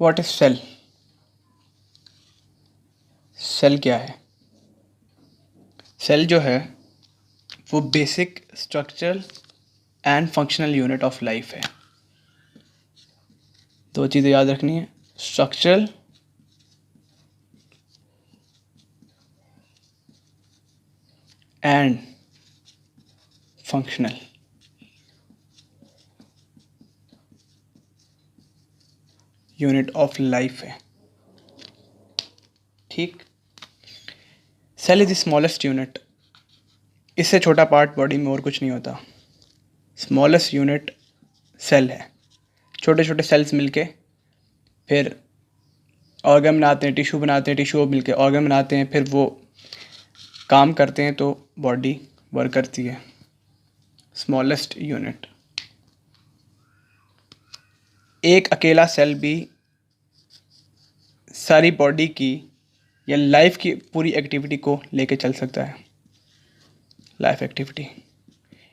What is cell? Cell क्या है? Cell जो है वो basic structural and functional unit of life है। दो चीज़ें याद रखनी है, structural and functional. Unit of life है, ठीक। Cell is the smallest unit. इससे छोटा पार्ट बॉडी में और कुछ नहीं होता। स्मॉलेस्ट यूनिट सेल है। छोटे छोटे सेल्स मिलके फिर ऑर्गन बनाते हैं, टिश्यू बनाते हैं, टिश्यू मिलके ऑर्गन बनाते हैं, फिर वो काम करते हैं तो बॉडी वर्क करती है। Smallest unit. एक अकेला सेल भी सारी बॉडी की या लाइफ की पूरी एक्टिविटी को लेके चल सकता है। Life activity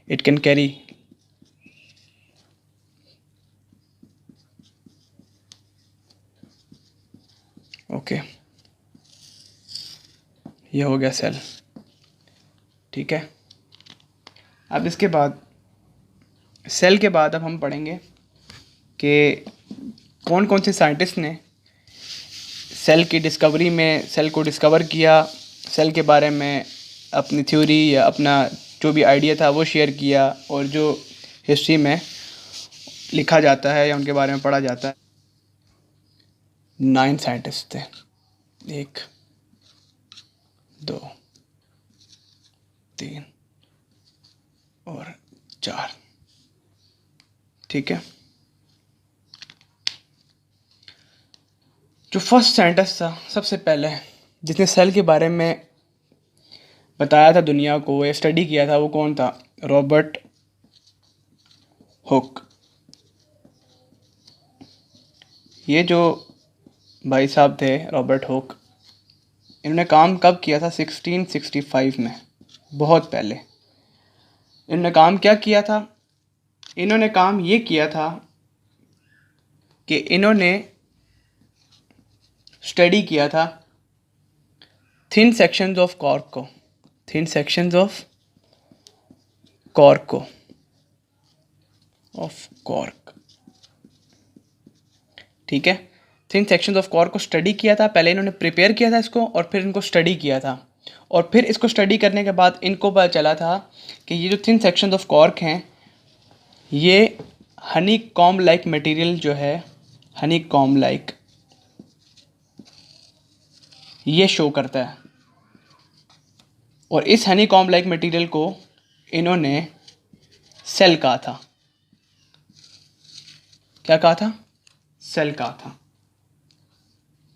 it can carry. Okay, ये हो गया सेल, ठीक है। अब इसके बाद सेल के बाद अब हम पढ़ेंगे कि कौन कौन से साइंटिस्ट ने सेल की डिस्कवरी में सेल को डिस्कवर किया, सेल के बारे में अपनी थ्योरी या अपना जो भी आइडिया था वो शेयर किया, और जो हिस्ट्री में लिखा जाता है या उनके बारे में पढ़ा जाता है। 9 साइंटिस्ट थे, 1 2 3 और 4, ठीक है। जो फर्स्ट साइंटिस्ट था सबसे पहले जिसने सेल के बारे में बताया था दुनिया को या स्टडी किया था, वो कौन था? Robert Hooke. ये जो भाई साहब थे रॉबर्ट हुक, इन्होंने काम कब किया था? 1665 में, बहुत पहले। इन्होंने काम क्या किया था? इन्होंने काम ये किया था कि इन्होंने स्टडी किया था थिन सेक्शंस ऑफ कॉर्क को। थिन सेक्शंस ऑफ कॉर्क ठीक है। थिन सेक्शंस ऑफ कॉर्क को स्टडी किया था। पहले इन्होंने प्रिपेयर किया था इसको और फिर इनको स्टडी किया था, और फिर इसको स्टडी करने के बाद इनको पता चला था कि ये जो थिन सेक्शंस ऑफ कॉर्क हैं ये हनी कॉम्ब लाइक मटेरियल जो है, हनी कॉम्ब लाइक, ये शो करता है। और इस हनी कॉम्ब लाइक मटेरियल को इन्होंने सेल कहा था। क्या कहा था? सेल कहा था।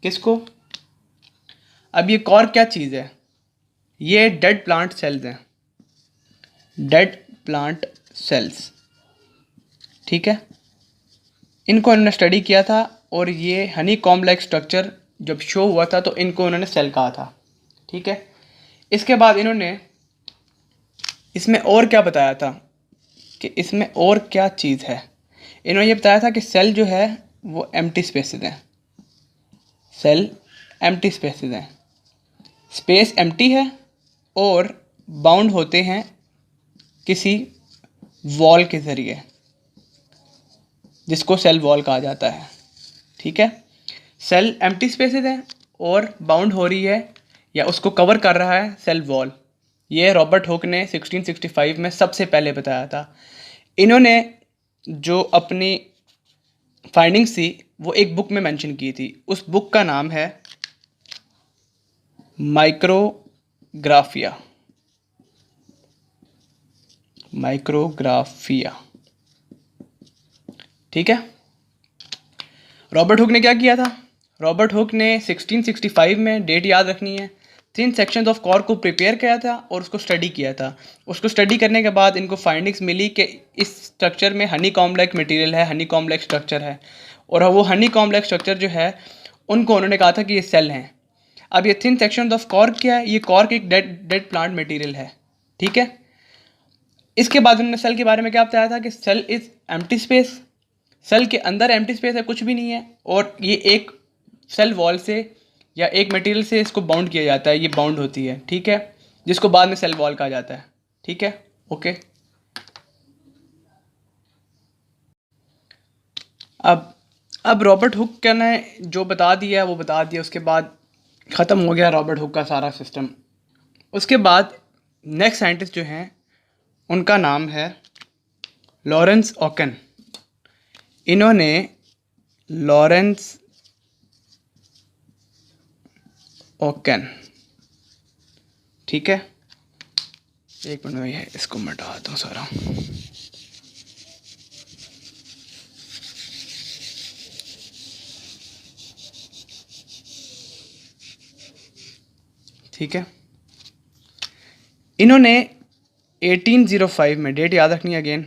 किसको? अब ये कॉर्क क्या चीज़ है? ये डेड प्लांट सेल्स हैं, डेड प्लांट सेल्स, ठीक है। इनको इन्होंने स्टडी किया था और ये हनी कॉम्ब लाइक स्ट्रक्चर जब शो हुआ था तो इनको उन्होंने सेल कहा था, ठीक है। इसके बाद इन्होंने इसमें और क्या बताया था कि इसमें और क्या चीज़ है? इन्होंने ये बताया था कि सेल जो है वो एम्प्टी स्पेसेस हैं। सेल एम्प्टी स्पेसेस हैं, स्पेस एम्प्टी है और बाउंड होते हैं किसी वॉल के ज़रिए, जिसको सेल वॉल कहा जाता है, ठीक है। सेल एम्प्टी स्पेसेस है और बाउंड हो रही है या उसको कवर कर रहा है सेल वॉल। ये रॉबर्ट हुक ने 1665 में सबसे पहले बताया था। इन्होंने जो अपनी फाइंडिंग्स थी वो एक बुक में मेंशन की थी। उस बुक का नाम है माइक्रोग्राफिया। माइक्रोग्राफिया, ठीक है। रॉबर्ट हुक ने क्या किया था? रॉबर्ट हुक ने 1665 में, डेट याद रखनी है, थिन सेक्शंस ऑफ कॉर्क को प्रिपेयर किया था और उसको स्टडी किया था। उसको स्टडी करने के बाद इनको फाइंडिंग्स मिली कि इस स्ट्रक्चर में हनी कॉम्ब लाइक मटेरियल है, हनी कॉम्ब लाइक स्ट्रक्चर है, और वो हनी कॉम्ब लाइक स्ट्रक्चर जो है उनको उन्होंने कहा था कि ये सेल हैं। अब ये थिन सेक्शन ऑफ कॉर्क क्या है? ये कॉर्क एक डेड प्लांट मटेरियल है, ठीक है। इसके बाद उन्होंने सेल के बारे में क्या बताया था कि cell is empty space, cell के अंदर एम्प्टी स्पेस है, कुछ भी नहीं है, और ये एक सेल वॉल से या एक मटेरियल से इसको बाउंड किया जाता है, ये बाउंड होती है, ठीक है, जिसको बाद में सेल वॉल कहा जाता है, ठीक है, ओके। अब रॉबर्ट हुक का ने जो बता दिया वो बता दिया, उसके बाद ख़त्म हो गया रॉबर्ट हुक का सारा सिस्टम। उसके बाद नेक्स्ट साइंटिस्ट जो हैं उनका नाम है लॉरेंस ओकन। इन्होंने लॉरेंस ओकन, ठीक है, एक मिनट में इसको मिटा दूँ सारा। ठीक है, इन्होंने 1805 में, डेट याद रखनी है अगेन,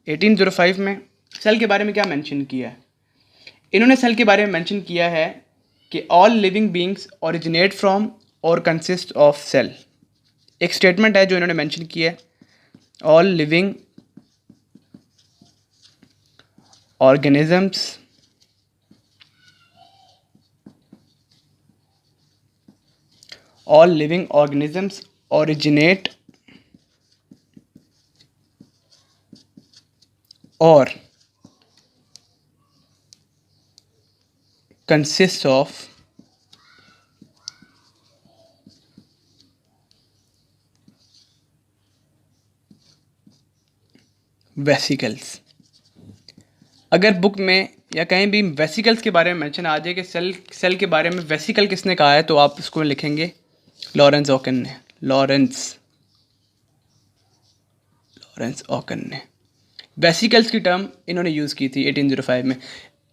1805 में सेल के बारे में क्या मेंशन किया है? इन्होंने सेल के बारे में मेंशन किया है कि all living beings originate from और कंसिस्ट ऑफ सेल। एक स्टेटमेंट है जो इन्होंने मेंशन किया है, all living organisms all living organisms originate or consists of vesicles. अगर बुक में या कहीं भी वेसिकल्स के बारे में मेंशन आ जाए कि सेल के बारे में वेसिकल किसने कहा है, तो आप इसको लिखेंगे लॉरेंस ओकन ने, लॉरेंस ओकन ने वेसिकल्स की टर्म इन्होंने यूज़ की थी 1805 में।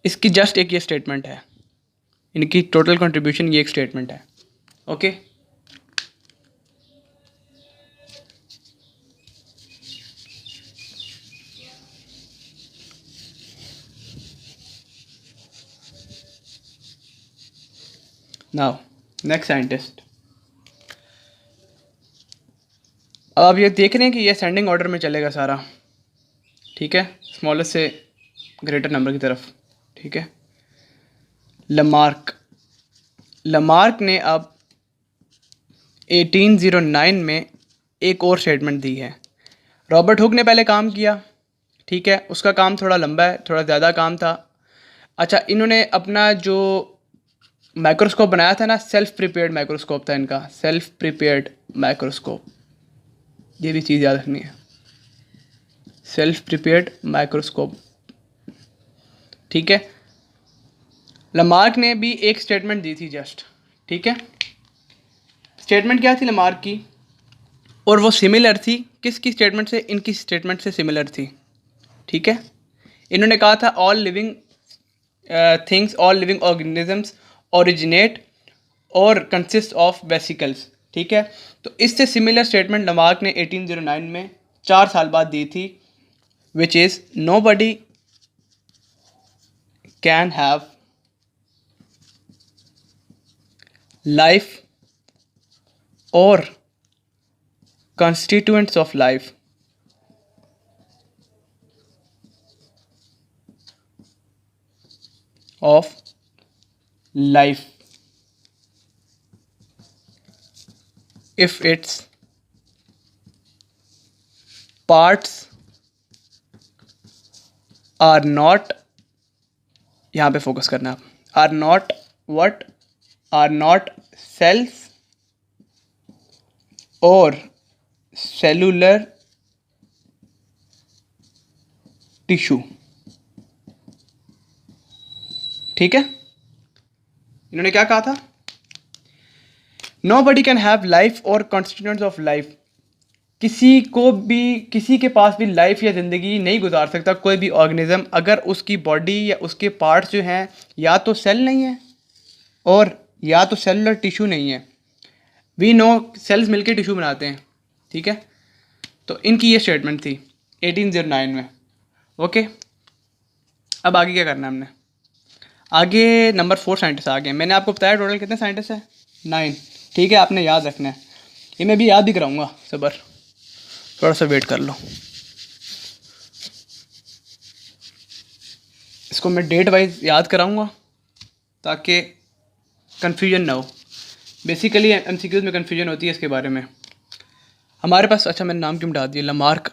इसकी जस्ट एक ये स्टेटमेंट है, इनकी टोटल कंट्रीब्यूशन ये एक स्टेटमेंट है, ओके। Now next scientist. अब आप ये देख रहे हैं कि ये सेंडिंग ऑर्डर में चलेगा सारा, ठीक है, स्मॉलेस्ट से ग्रेटर नंबर की तरफ, ठीक है। लमार्क ने अब 1809 में एक और स्टेटमेंट दी है। रॉबर्ट हुक ने पहले काम किया, ठीक है, उसका काम थोड़ा लंबा है, थोड़ा ज़्यादा काम था। अच्छा, इन्होंने अपना जो माइक्रोस्कोप बनाया था ना, सेल्फ प्रिपेयर्ड माइक्रोस्कोप था इनका, सेल्फ प्रिपेयर्ड माइक्रोस्कोप, ये भी चीज़ याद रखनी है, सेल्फ प्रिपेयर्ड माइक्रोस्कोप, ठीक है। लमार्क ने भी एक स्टेटमेंट दी थी जस्ट, ठीक है। स्टेटमेंट क्या थी लमार्क की, और वो सिमिलर थी किसकी स्टेटमेंट से, इनकी स्टेटमेंट से सिमिलर थी, ठीक है। इन्होंने कहा था all living things, all living organisms originate और कंसिस्ट ऑफ वेसिकल्स, ठीक है। तो इससे सिमिलर स्टेटमेंट लमार्क ने 1809 में 4 साल बाद दी थी, which is nobody can have life और constituents of life if its parts are not, यहाँ पे फोकस करना, are not what, are not cells or cellular tissue, ठीक है। इन्होंने क्या कहा था, नोबडी कैन हैव लाइफ और कॉन्स्टिट्यूएंट्स ऑफ लाइफ, किसी के पास भी लाइफ या ज़िंदगी नहीं गुजार सकता कोई भी ऑर्गेनिज्म अगर उसकी बॉडी या उसके पार्ट्स जो हैं या तो सेल नहीं है और या तो सेलुलर टिश्यू नहीं है। वी नो सेल्स मिलके टिश्यू बनाते हैं, ठीक है। तो इनकी ये स्टेटमेंट थी 1809 में, ओके। अब आगे क्या करना है हमने, आगे नंबर 4 साइंटिस्ट आ गए। मैंने आपको बताया टोटल कितने साइंटिस्ट हैं, 9, ठीक है, आपने याद रखना है, ये मैं भी याद ही कराऊंगा, सबर थोड़ा सा वेट कर लो। इसको मैं डेट वाइज याद कराऊंगा ताकि कन्फ्यूजन ना हो। बेसिकली एमसीक्यूज में कन्फ्यूजन होती है इसके बारे में। हमारे पास, अच्छा मैंने नाम क्यों मिटा दिया, लमार्क।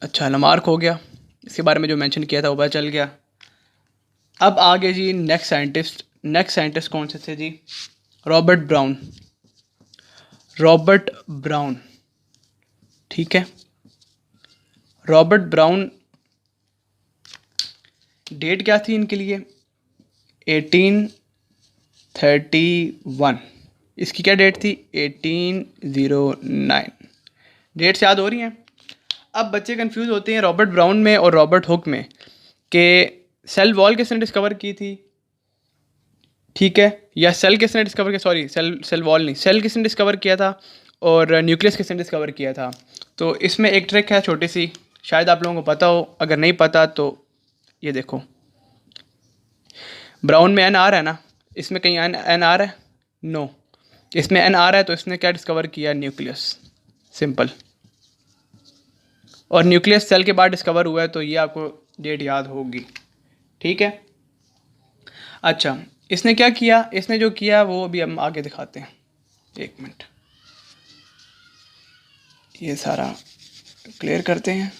अच्छा लमार्क हो गया, इसके बारे में जो मेंशन किया था वो पता चल गया। अब आगे जी नेक्स्ट साइंटिस्ट। नेक्स्ट साइंटिस्ट कौन से थे जी? Robert Brown. रॉबर्ट ब्राउन, ठीक है। रॉबर्ट ब्राउन, डेट क्या थी इनके लिए? 1831। इसकी क्या डेट थी? 1809। डेट्स याद हो रही हैं? अब बच्चे कंफ्यूज होते हैं रॉबर्ट ब्राउन में और रॉबर्ट हुक में कि सेल वॉल किसने डिस्कवर की थी, ठीक है, या सेल किसने डिस्कवर किया, सॉरी सेल वॉल नहीं, सेल किसने डिस्कवर किया था और न्यूक्लियस किसने डिस्कवर किया था। तो इसमें एक ट्रिक है छोटी सी, शायद आप लोगों को पता हो, अगर नहीं पता तो ये देखो, ब्राउन में एन आ रहा है ना, इसमें कहीं एन आ रहा है? नो, इसमें एन आ रहा है, तो इसने क्या डिस्कवर किया? Nucleus, simple. और न्यूक्लियस सेल के बाद डिस्कवर हुआ है, तो ये आपको डेट याद होगी, ठीक है। अच्छा इसने क्या किया? इसने जो किया वो अभी हम आगे दिखाते हैं। एक मिनट, ये सारा क्लियर करते हैं,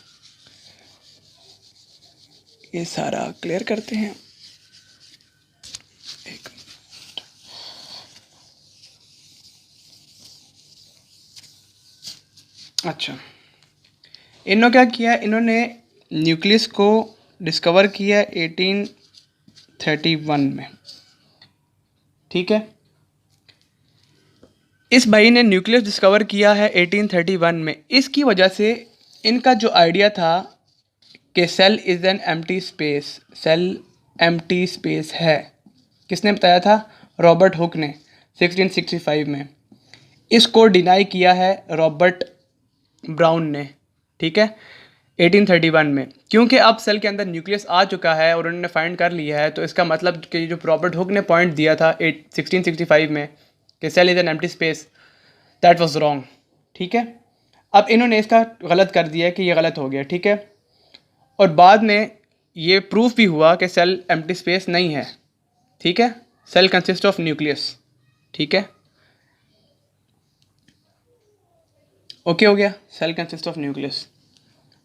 ये सारा क्लियर करते हैं। एक मिनट, अच्छा इन्होंने क्या किया? इन्होंने न्यूक्लियस को डिस्कवर किया 1831 में, ठीक है। इस भाई ने न्यूक्लियस डिस्कवर किया है 1831 में। इसकी वजह से इनका जो आइडिया था कि cell is an empty space, cell empty space है, किसने बताया था? रॉबर्ट हुक ने 1665 में। इसको डिनाई किया है रॉबर्ट ब्राउन ने, ठीक है, 1831 में। क्योंकि अब सेल के अंदर न्यूक्लियस आ चुका है और उन्होंने फाइंड कर लिया है, तो इसका मतलब कि जो रॉबर्ट हुक ने पॉइंट दिया था 1665 में कि cell is an empty space, that was wrong, ठीक है। अब इन्होंने इसका गलत कर दिया कि ये गलत हो गया, ठीक है। और बाद में ये प्रूफ भी हुआ कि सेल एम्प्टी स्पेस नहीं है, ठीक है, सेल कंसिस्ट ऑफ न्यूक्लियस, ठीक है। ओके हो गया, सेल कंसिस्ट ऑफ न्यूक्लियस।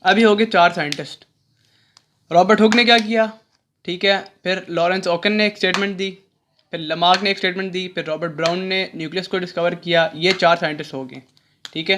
अभी हो गए 4 साइंटिस्ट। रॉबर्ट हुक ने क्या किया, ठीक है, फिर लॉरेंस ओकन ने एक स्टेटमेंट दी, फिर लमार्क ने एक स्टेटमेंट दी, फिर रॉबर्ट ब्राउन ने न्यूक्लियस को डिस्कवर किया। ये 4 साइंटिस्ट हो गए, ठीक है।